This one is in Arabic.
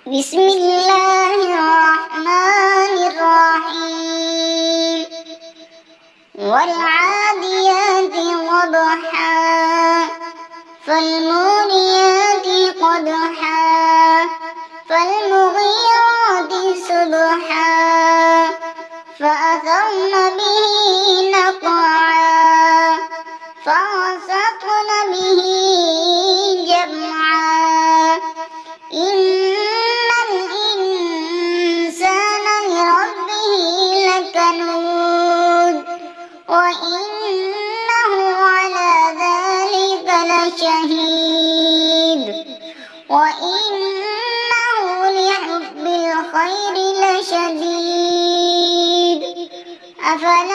بسم الله الرحمن الرحيم والعاديات ضبحا فالموريات قدحا فالمغيرات صبحا فأثرن به نقعا فوسطن به جمعا إن الإنسان لربه لكنود وإنه على ذلك لشهيد وإنه لحب الخير لشديد أفلا